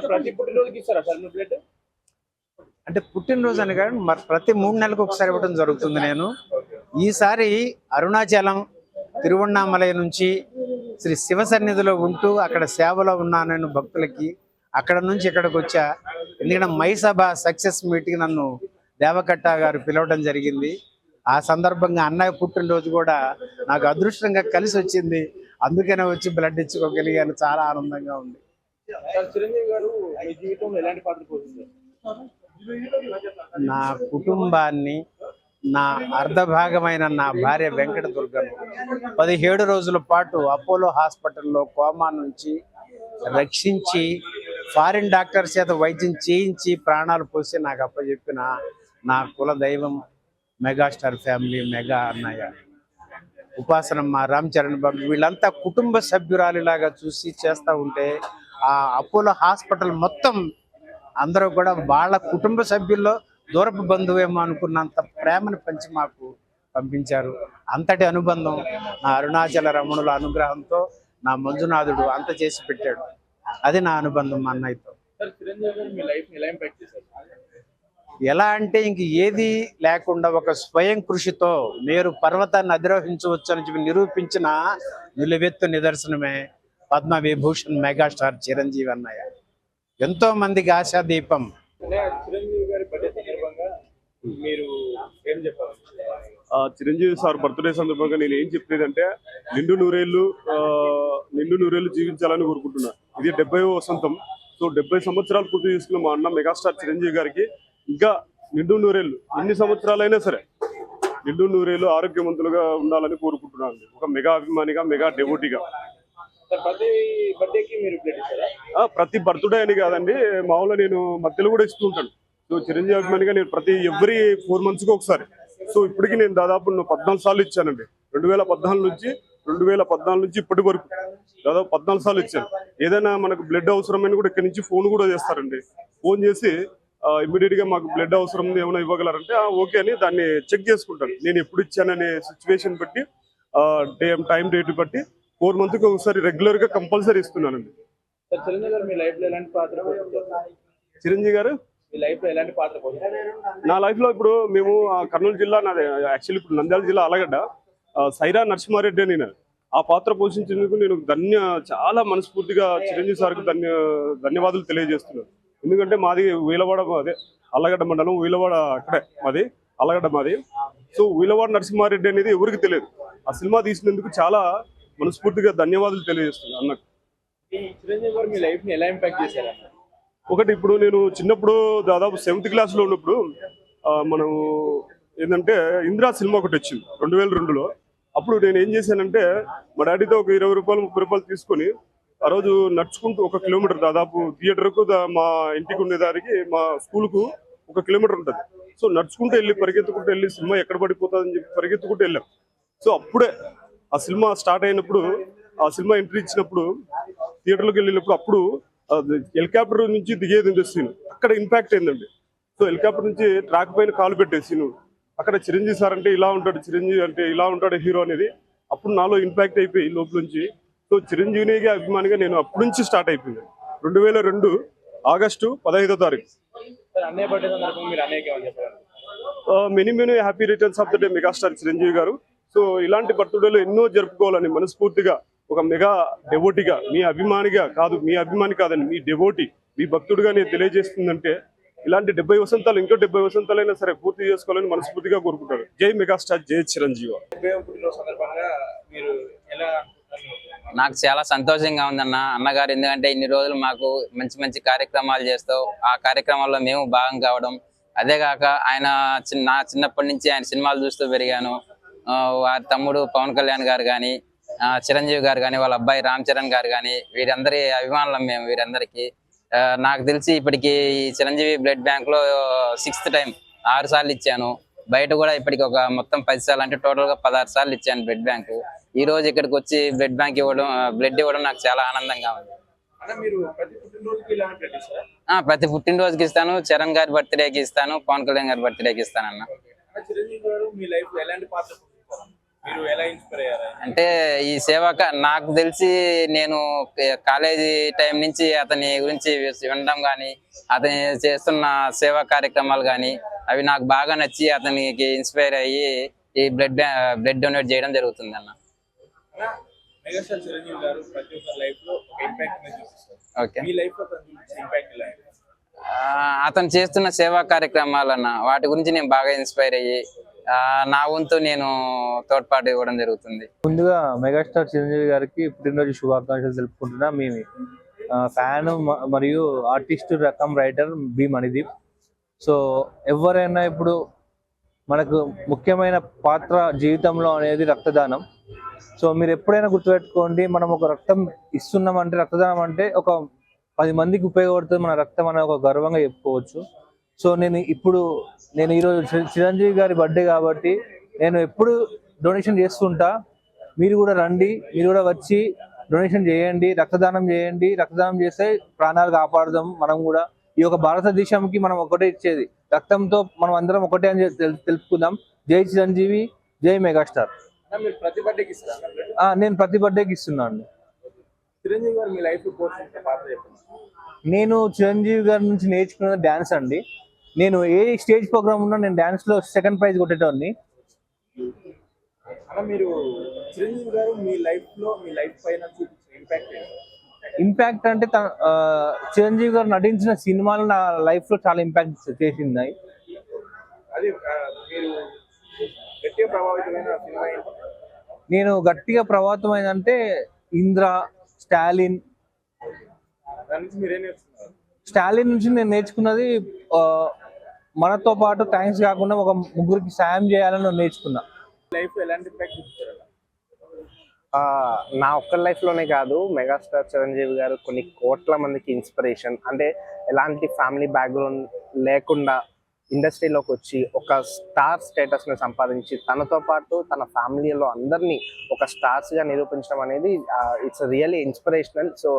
ప్రతి పుట్టినరోజుకి ఇస్తారా సార్ మీ బ్లడ్? అంటే పుట్టినరోజు అని కాదు, మరి ప్రతి 3 నెలలకు ఒకసారి ఇవ్వడం జరుగుతుంది. నేను ఈసారి అరుణాచలం తిరువణ్ణామలై నుంచి శ్రీ శివ సన్నిధిలో ఉంటూ అక్కడ సేవలో ఉన్నాను నేను భక్తులకి. అక్కడ నుంచి ఇక్కడికి వచ్చా. ఎందుకంటే మైసభ సక్సెస్ మీటింగ్ నన్ను దేవకట్ట గారు పిలవడం జరిగింది. ఆ సందర్భంగా అన్నయ్య పుట్టినరోజు కూడా నాకు అదృష్టంగా కలిసి వచ్చింది. అందుకనే వచ్చి బ్లడ్ ఇచ్చుకోగలిగాను. చాలా ఆనందంగా ఉంది. చిరంజీవి గారు మీ జీవితంలో ఎలాంటి పాత్ర పోషించారు? నా కుటుంబాన్ని, నా అర్ధభాగమైన నా భార్య వెంకట దుర్గను 17 రోజుల పాటు అపోలో హాస్పిటల్లో కోమా నుంచి రక్షించి ఫారిన్ డాక్టర్ చేత వైద్యం చేయించి ప్రాణాలు పోసి నాకు అప్పచెప్పిన నా కుల దైవం మెగాస్టార్ ఫ్యామిలీ మెగా అన్నయ్య, ఉపాసనమ్మ, రామ్ చరణ్ బాబు, వీళ్ళంతా కుటుంబ సభ్యురాలిలాగా చూసి చేస్తూ ఉంటే ఆ అపోలో హాస్పిటల్ మొత్తం అందరూ కూడా వాళ్ళ కుటుంబ సభ్యుల్లో దూరపు బంధువేమో అనుకున్నంత ప్రేమను పంచి మాకు పంపించారు. అంతటి అనుబంధం నా అరుణాచల రమణుల అనుగ్రహంతో నా మంజునాథుడు అంత చేసి పెట్టాడు. అది నా అనుబంధం మా అన్నయ్యతో. ఎలా అంటే ఇంక ఏది లేకుండా ఒక స్వయం కృషితో మీరు పర్వతాన్ని అధిరోహించవచ్చు అని చెప్పి నిరూపించిన నిలువెత్తు నిదర్శనమే పద్మ విభూషణ్ మెగాస్టార్ చిరంజీవి అన్నయ్య. ఎంతో మందికి ఆశా దీపం. చిరంజీవి గారి బర్త్డే సందర్భంగా మీరు ఏం చెప్పారు? చిరంజీవి సార్ బర్త్డే సందర్భంగా నేను ఏం చెప్పేదంటే నిండు నూరేళ్లు జీవించాలని కోరుకుంటున్నా. ఇది 70వ వసంతం. సో 70 సంవత్సరాలు పూర్తి చేసుకున్న మా అన్న మెగాస్టార్ చిరంజీవి గారికి ఇంకా నిండు నూరేళ్లు, ఎన్ని సంవత్సరాలైనా సరే నిండు నూరేళ్లు ఆరోగ్యవంతులుగా ఉండాలని కోరుకుంటున్నాను. ఒక మెగా అభిమానిగా, మెగా డెవోటీగా. ప్రతి బర్త్డే అని కాదండి, మామూలుగా నేను మధ్యలో కూడా ఇస్తూ ఉంటాను. సో చిరంజీవి అభిమానిగా నేను ఎవ్రీ 4 మంత్స్కి ఒకసారి. సో ఇప్పటికి నేను దాదాపు 14 సార్లు ఇచ్చానండి. 2014 నుంచి ఇప్పటి వరకు దాదాపు 14 సార్లు ఇచ్చాను. ఏదైనా మనకు బ్లడ్ అవసరమైన కూడా ఇక్కడ నుంచి ఫోన్ కూడా చేస్తారండి. ఫోన్ చేసి ఇమ్మీడియట్ గా మాకు బ్లడ్ అవసరం ఏమైనా ఇవ్వగలరంటే ఓకే అని దాన్ని చెక్ చేసుకుంటాను. నేను ఎప్పుడు ఇచ్చాననే సిచ్యువేషన్ బట్టి, టైం డేట్ బట్టి 4 మంత్కి ఒకసారి రెగ్యులర్ గా కంపల్సరీ ఇస్తున్నానండి. చిరంజీవి గారు నా లైఫ్ లో ఇప్పుడు మేము కర్నూలు జిల్లా, నాది యాక్చువల్లీ ఇప్పుడు నంద్యాల జిల్లా ఆలగడ్డ, సైరా నరసింహారెడ్డి అని ఆ పాత్ర పోషించేందుకు నేను చాలా మనస్ఫూర్తిగా చిరంజీవి సార్కి ధన్యవాదాలు తెలియజేస్తున్నాను. ఎందుకంటే మాది వీలవాడ, అదే అల్లగడ్డ మండలం వీలవాడ, అక్కడే మాది అల్లగడ్డ మాది. సో వీలవాడ నరసింహారెడ్డి అనేది ఎవరికి తెలియదు. ఆ సినిమా తీసినందుకు చాలా మనస్ఫూర్తిగా ధన్యవాదాలు తెలియజేస్తున్నాను అన్నకు. ఒకటి, ఇప్పుడు నేను చిన్నప్పుడు దాదాపు 7th క్లాస్లో ఉన్నప్పుడు మనం ఏంటంటే ఇందిరా సినిమా ఒకటి వచ్చింది 2002లో. అప్పుడు నేను ఏం చేశానంటే మా డాడీతో ఒక 20 రూపాయలు 30 రూపాయలు తీసుకొని ఆ రోజు నడుచుకుంటూ 1 కిలోమీటర్, దాదాపు థియేటర్కు మా ఇంటికి ఉండేదానికి మా స్కూల్కు 1 కిలోమీటర్ ఉంటుంది. సో నడుచుకుంటూ వెళ్ళి పరిగెత్తుకుంటూ వెళ్ళి సినిమా ఎక్కడ పడిపోతుందని చెప్పి పరిగెత్తుకుంటూ వెళ్ళాం. సో అప్పుడే ఆ సినిమా స్టార్ట్ అయినప్పుడు, ఆ సినిమా ఎంట్రీ ఇచ్చినప్పుడు థియేటర్లోకి వెళ్ళినప్పుడు అప్పుడు హెలికాప్టర్ నుంచి దిగేది సీన్ అక్కడ ఇంపాక్ట్ అయిందండి. సో హెలికాప్టర్ నుంచి ట్రాక్ పైన కాలు పెట్టే సీను అక్కడ చిరంజీవి సార్ అంటే ఇలా ఉంటాడు, చిరంజీవి అంటే ఇలా ఉంటాడు హీరో అనేది అప్పుడు నాలో ఇంపాక్ట్ అయిపోయి లోపల నుంచి. సో చిరంజీవినిగా అభిమానిగా నేను అప్పటి నుంచి స్టార్ట్ అయిపోయింది. 2002 ఆగస్టు 15వ తారీఖు. Many happy returns of the day megastar Chiranjeevi గారు. సో ఇలాంటి బర్త్డేలు ఎన్నో జరుపుకోవాలని మనస్ఫూర్తిగా ఒక మెగా డెవోటీగా, మీ అభిమానిగా కాదు, మీ అభిమాని కాదండి, మీ డెవోటీ, మీ భక్తుడిగా నేను తెలియజేస్తుందంటే ఇలాంటి 70 వసంతాలు, ఇంకో 70 వసంతాలైనా సరే పూర్తి చేసుకోవాలని మనస్ఫూర్తిగా కోరుకుంటారు. జై మెగాస్టార్, జై చిరంజీవి. నాకు చాలా సంతోషంగా ఉందన్న అన్నగారు. ఎందుకంటే ఇన్ని రోజులు మాకు మంచి మంచి కార్యక్రమాలు చేస్తావు, ఆ కార్యక్రమాల్లో మేము భాగం కావడం. అదేగాక ఆయన నా చిన్నప్పటి నుంచి ఆయన సినిమాలు చూస్తూ పెరిగాను. వారి తమ్ముడు పవన్ కళ్యాణ్ గారు కానీ, చిరంజీవి గారు కానీ, వాళ్ళ అబ్బాయి రామ్ చరణ్ గారు కానీ, వీరందరి అభిమానులం మేము. వీరందరికీ నాకు తెలిసి ఇప్పటికి ఈ చిరంజీవి బ్లడ్ బ్యాంక్ లో 6th టైం 6 సార్లు ఇచ్చాను. బయట కూడా ఇప్పటికి ఒక మొత్తం 10 సార్లు, అంటే టోటల్ గా 16 సార్లు ఇచ్చాను బ్లడ్ బ్యాంక్. ఈ రోజు ఇక్కడికి వచ్చి బ్లడ్ ఇవ్వడం నాకు చాలా ఆనందంగా ఉంది. ప్రతి పుట్టినరోజుకి ఇస్తాను, చరణ్ గారి బర్త్డేకి ఇస్తాను, పవన్ కళ్యాణ్ గారి బర్త్డేకి ఇస్తాను అన్న. మీరు ఎలా ఇన్స్పైర్ అయ్యారా? అంటే ఈ సేవా నాకు తెలిసి నేను కాలేజీ టైం నుంచి అతని గురించి వినడం కానీ అతని చేస్తున్న సేవా కార్యక్రమాలు కానీ అవి నాకు బాగా నచ్చి అతనికి ఇన్స్పైర్ అయ్యి ఈ బ్లడ్ డొనేట్ చేయడం జరుగుతుంది అన్న. మెగాస్టార్ చిరంజీవి గారు ప్రతి ఒక్క లైఫ్ లో ఒక ఇంపాక్ట్ చూపిస్తారు. ఓకే. మీ లైఫ్ లో ఇంపాక్ట్ ఎలా? అతను చేస్తున్న సేవా కార్యక్రమాలన్న వాటి గురించి నేను బాగా ఇన్స్పైర్ అయ్యి నా వంతు నేను తోడ్పాటు ఇవ్వడం జరుగుతుంది. ముందుగా మెగాస్టార్ చిరంజీవి గారికి పుట్టినరోజు శుభాకాంక్షలు తెలుపుకుంటున్నా. మేము ఫ్యాన్ మరియు ఆర్టిస్ట్ రకం రైటర్ బి మణిదీప్. సో ఎవరైనా ఇప్పుడు మనకు ముఖ్యమైన పాత్ర జీవితంలో అనేది రక్తదానం. సో మీరు ఎప్పుడైనా గుర్తుపెట్టుకోండి, మనం ఒక రక్తం ఇస్తున్నామంటే, రక్తదానం అంటే ఒక 10 మందికి ఉపయోగపడుతుంది మన రక్తం అనే ఒక గర్వంగా చెప్పుకోవచ్చు. సో నేను ఈరోజు చిరంజీవి గారి బర్త్డే కాబట్టి నేను ఎప్పుడు డొనేషన్ చేస్తుంటా. మీరు కూడా రండి, మీరు కూడా వచ్చి డొనేషన్ చేయండి, రక్తదానం చేయండి. రక్తదానం చేస్తే ప్రాణాలు కాపాడదాం. మనం కూడా ఈ యొక్క భారతదేశంకి మనం ఒకటే ఇచ్చేది, రక్తంతో మనం అందరం ఒకటే అని తెలుపుకుందాం. జై చిరంజీవి, జై మెగాస్టార్. మీరు ప్రతి బర్త్డేకి ఇస్తారా? నేను ప్రతి బర్త్డేకి ఇస్తున్నాను. చిరంజీవి గారు మీ లైఫ్ లో పోషించిన పాత్ర చెప్పండి. నేను చిరంజీవి గారి నుంచి నేర్చుకున్నది డ్యాన్స్ అండి. నేను ఏ స్టేజ్ ప్రోగ్రామ్ ఉన్నా నేను డ్యాన్స్ లో సెకండ్ ప్రైజ్ కొట్టేటోని. అలా మీరు చిరంజీవి గారు మీ లైఫ్ పైన చూపించిన ఇంపాక్ట్ అంటే చిరంజీవి గారు నటించిన సినిమాలు నా లైఫ్ లో చాలా ఇంపాక్ట్ చేసింది. అది మీరు గట్టిగా ప్రభావితమైన సినిమా ఏంటి? నేను గట్టిగా ప్రభావితమైందంటే ఇంద్ర, స్టాలిన్. దాని నుంచి మీరేం నేర్చుకున్నారు? స్టాలిన్ నుంచి నేను నేర్చుకున్నది మనతో పాటు థ్యాంక్స్ కాకుండా ఒక ముగ్గురికి సాయం చేయాలని నేర్చుకున్నా. లైఫ్ ఎలాంటి ఇంపాక్ట్ చూపించారు? నా ఒక్క లైఫ్లోనే కాదు, మెగాస్టార్ చిరంజీవి గారు కొన్ని కోట్ల మందికి ఇన్స్పిరేషన్. అంటే ఎలాంటి ఫ్యామిలీ బ్యాక్గ్రౌండ్ లేకుండా ఇండస్ట్రీలోకి వచ్చి ఒక స్టార్ స్టేటస్ని సంపాదించి తనతో పాటు తన ఫ్యామిలీలో అందరినీ ఒక స్టార్స్గా నిరూపించడం అనేది ఇట్స్ రియల్లీ ఇన్స్పిరేషనల్. సో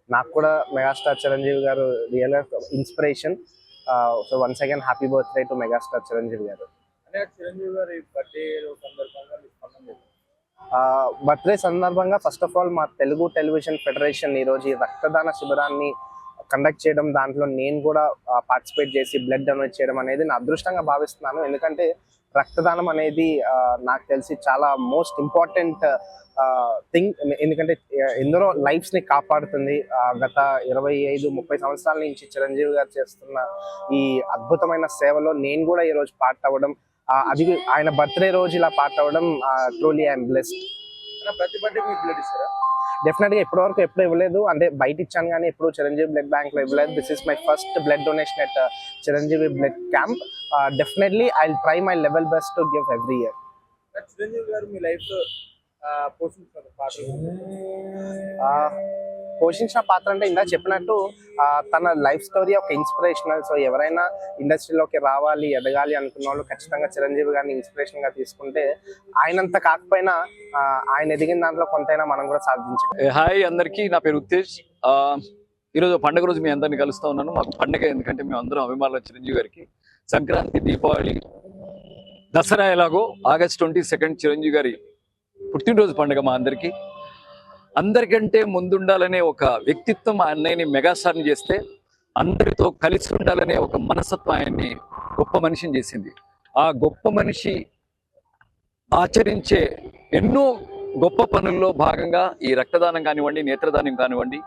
నాకు కూడా మెగాస్టార్ చిరంజీవి గారు real inspiration. So once again happy birthday to megastar Chiranjeevi గారు. అంటే చిరంజీవి గారి బర్త్డే సందర్భంగా బర్త్డే సందర్భంగా ఫస్ట్ ఆఫ్ ఆల్ మా తెలుగు టెలివిజన్ ఫెడరేషన్ ఈరోజు ఈ రక్తదాన శిబిరాన్ని కండక్ట్ చేయడం, దాంట్లో నేను కూడా పార్టిసిపేట్ చేసి బ్లడ్ డొనేట్ చేయడం అనేది నా అదృష్టంగా భావిస్తున్నాను. ఎందుకంటే రక్తదానం అనేది నాకు తెలిసి చాలా మోస్ట్ ఇంపార్టెంట్ థింగ్. ఎందుకంటే ఎందరో లైఫ్స్ని కాపాడుతుంది. గత 25-30 సంవత్సరాల నుంచి చిరంజీవి గారు చేస్తున్న ఈ అద్భుతమైన సేవలో నేను కూడా ఈరోజు పార్ట్ అవ్వడం, అది ఆయన బర్త్డే రోజు ఇలా పార్ట్ అవ్వడం ట్రూలీ ఐఎమ్ బ్లెస్డ్. ప్రతి బర్త్డే మీరు బ్లడ్ ఇస్తారా? డెఫినెట్గా ఇప్పటివరకు ఎప్పుడు ఇవ్వలేదు, అంటే బయట ఇచ్చాను కానీ ఎప్పుడు చిరంజీవి బ్లడ్ బ్యాంక్లో ఇవ్వలేదు. This is my first blood donation at Chiranjeevi blood camp. Definitely I will try my level best to give every year. Chiranjeevi గారు మీ లైఫ్ పోషించిన పాత్ర అంటే ఇందాక చెప్పినట్టు తన లైఫ్ స్టోరీ ఒక ఇన్స్పిరేషనల్. సో ఎవరైనా ఇండస్ట్రీలోకి రావాలి, ఎదగాలి అనుకున్న వాళ్ళు ఖచ్చితంగా చిరంజీవి గారిని ఇన్స్పిరేషన్ గా తీసుకుంటే ఆయనంత కాకపోయినా ఆయన ఎదిగిన దాంట్లో కొంతైనా మనం కూడా సాధించాలి. హాయ్ అందరికీ, నా పేరు ఉత్తేజ్. ఈరోజు పండుగ రోజు మీ అందరిని కలుస్తూ ఉన్నాను. మాకు పండుగ ఎందుకంటే మేము అందరం అభిమానులు చిరంజీవి గారికి. సంక్రాంతి, దీపావళి, దసరా ఎలాగో ఆగస్ట్ 22 చిరంజీవి గారి పుట్టినరోజు పండుగ మా అందరికీ. అందరికంటే ముందుండాలనే ఒక వ్యక్తిత్వం అన్నయ్యని మెగాస్టార్ని చేస్తే, అందరితో కలిసి ఉండాలనే ఒక మనస్తత్వం ఆయన్ని గొప్ప మనిషిని చేసింది. ఆ గొప్ప మనిషి ఆచరించే ఎన్నో గొప్ప పనుల్లో భాగంగా ఈ రక్తదానం కానివ్వండి, నేత్రదానం కానివ్వండి,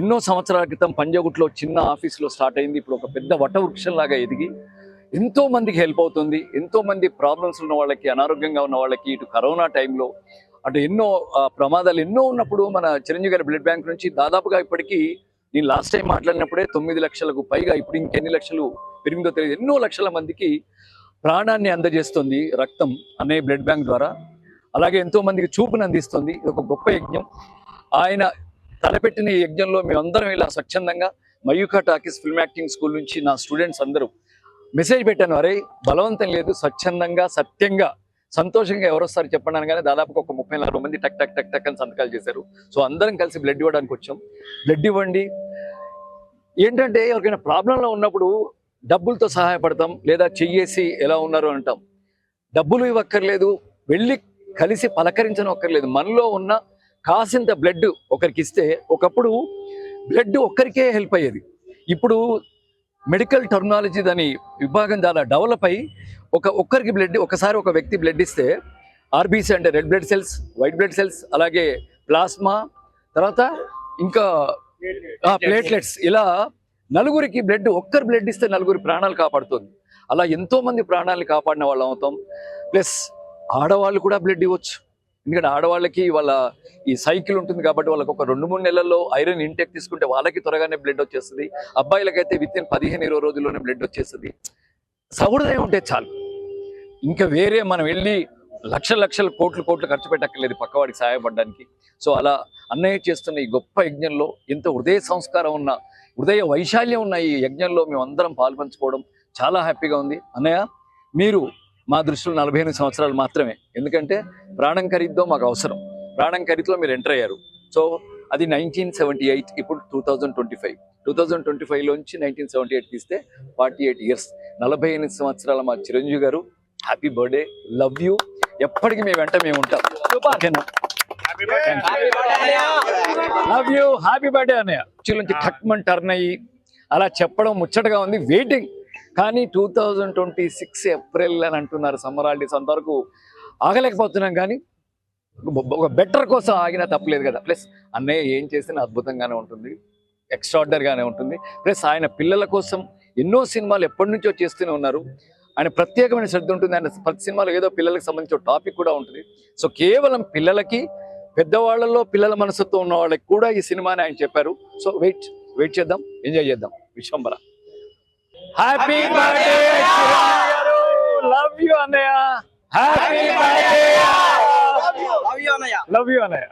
ఎన్నో సంవత్సరాల క్రితం పంజాగుట్లో చిన్న ఆఫీసులో స్టార్ట్ అయింది. ఇప్పుడు ఒక పెద్ద వటవృక్షంలాగా ఎదిగి ఎంతో మందికి హెల్ప్ అవుతుంది. ఎంతో మంది ప్రాబ్లమ్స్ ఉన్న వాళ్ళకి, అనారోగ్యంగా ఉన్న వాళ్ళకి, ఇటు కరోనా టైంలో అటు ఎన్నో ప్రమాదాలు ఎన్నో ఉన్నప్పుడు మన చిరంజీవి గారి బ్లడ్ బ్యాంక్ నుంచి దాదాపుగా ఇప్పటికీ నేను లాస్ట్ టైం మాట్లాడినప్పుడే 9 లక్షలకు పైగా, ఇప్పుడు ఇంకెన్ని లక్షలు పెరిగిందో తెలియదు, ఎన్నో లక్షల మందికి ప్రాణాన్ని అందజేస్తుంది రక్తం అనే బ్లడ్ బ్యాంక్ ద్వారా. అలాగే ఎంతో మందికి చూపుని అందిస్తుంది. ఇది ఒక గొప్ప యజ్ఞం. ఆయన తలపెట్టిన ఈ యజ్ఞంలో మేమందరం ఇలా స్వచ్ఛందంగా Mayukha talkies film acting school నుంచి నా స్టూడెంట్స్ అందరూ మెసేజ్ పెట్టాను, అరే బలవంతం లేదు, స్వచ్ఛందంగా సత్యంగా సంతోషంగా ఎవరు వస్తారు చెప్పండి అనగానే దాదాపుగా ఒక 30-40 మంది టక్ టక్ టక్ టక్ అని సంతకాలు చేశారు. సో అందరం కలిసి బ్లడ్ ఇవ్వడానికి వచ్చాం. బ్లడ్ ఇవ్వండి. ఏంటంటే ఎవరికైనా ప్రాబ్లంలో ఉన్నప్పుడు డబ్బులతో సహాయపడతాం, లేదా చెయ్యేసి ఎలా ఉన్నారు అంటాం. డబ్బులు ఇవ్వక్కర్లేదు, వెళ్ళి కలిసి పలకరించనక్కర్లేదు. మనలో ఉన్న కాసింత బ్లడ్ ఒకరికి ఇస్తే, ఒకప్పుడు బ్లడ్ ఒక్కరికే హెల్ప్ అయ్యేది. ఇప్పుడు మెడికల్ టెర్మినాలజీ దాని విభాగం చాలా డెవలప్ అయ్యి ఒక్కరికి బ్లడ్, ఒకసారి ఒక వ్యక్తి బ్లడ్ ఇస్తే ఆర్బీసీ అంటే red blood cells, white blood cells, అలాగే ప్లాస్మా, తర్వాత ఇంకా ప్లేట్లెట్స్, ఇలా నలుగురికి బ్లడ్, ఒక్కరు బ్లడ్ ఇస్తే నలుగురి ప్రాణాలు కాపాడుతుంది. అలా ఎంతో మంది ప్రాణాలను కాపాడిన వాళ్ళం అవుతాం. ప్లస్ ఆడవాళ్ళు కూడా బ్లడ్ ఇవ్వచ్చు. ఎందుకంటే ఆడవాళ్ళకి వాళ్ళ ఈ సైకిల్ ఉంటుంది కాబట్టి వాళ్ళకి ఒక 2-3 నెలల్లో ఐరన్ ఇంటేక్ తీసుకుంటే వాళ్ళకి త్వరగానే బ్లడ్ వచ్చేస్తుంది. అబ్బాయిలకైతే వితిన్ 15-20 రోజుల్లోనే బ్లడ్ వచ్చేస్తుంది. సహృదయం ఉంటే చాలు. ఇంకా వేరే మనం వెళ్ళి లక్షల కోట్లు ఖర్చు పెట్టక్కర్లేదు పక్కవాడికి సహాయపడడానికి. సో అలా అన్నయ్య చేస్తున్న ఈ గొప్ప యజ్ఞంలో, ఎంతో హృదయ సంస్కారం ఉన్న, హృదయ వైశాల్యం ఉన్న ఈ యజ్ఞంలో మేమందరం పాల్పంచుకోవడం చాలా హ్యాపీగా ఉంది. అన్నయ్య, మీరు మా దృష్టిలో 48 సంవత్సరాలు మాత్రమే. ఎందుకంటే ప్రాణం ఖరీదుతో మాకు అవసరం. ప్రాణం ఖరీదులో మీరు ఎంటర్ అయ్యారు. సో అది 1978, ఇప్పుడు 2025. 2025లోంచి 1978 తీస్తే 48 ఇయర్స్, 48 సంవత్సరాల మా చిరంజీవి గారు. Happy birthday, love you. ఎప్పటికీ మీ వెంట మేము ఉంటాం. ఓకేనా? లవ్ యూ, హ్యాపీ బర్త్డే అన్నయ్య. నుంచి ఠక్మన్ టర్న్ అయ్యి అలా చెప్పడం ముచ్చటగా ఉంది. వెయిటింగ్. కానీ 2026 ఏప్రిల్ అని అంటున్నారు, సమ్మర్ హాలిడేస్. అంతవరకు ఆగలేకపోతున్నాం. కానీ ఒక బెటర్ కోసం ఆగినా తప్పలేదు కదా. ప్లస్ అన్నయ్య ఏం చేసినా అద్భుతంగానే ఉంటుంది, ఎక్స్ట్రాడినరీగానే ఉంటుంది. ప్లస్ ఆయన పిల్లల కోసం ఎన్నో సినిమాలు ఎప్పటి నుంచో చేస్తూనే ఉన్నారు. ఆయన ప్రత్యేకమైన శ్రద్ధ ఉంటుంది. ఆయన ప్రతి సినిమాలో ఏదో పిల్లలకు సంబంధించిన టాపిక్ కూడా ఉంటుంది. సో కేవలం పిల్లలకి, పెద్దవాళ్ళలో పిల్లల మనసుతో ఉన్న వాళ్ళకి కూడా ఈ సినిమాని ఆయన చెప్పారు. సో వెయిట్ చేద్దాం, ఎంజాయ్ చేద్దాం. విశ్వంబర. హ్యాపీ బర్త్డే గారు, లవ్ యూ అన్నయ్య. హ్యాపీ బర్త్డే, లవ్ యూ అన్నయ్య.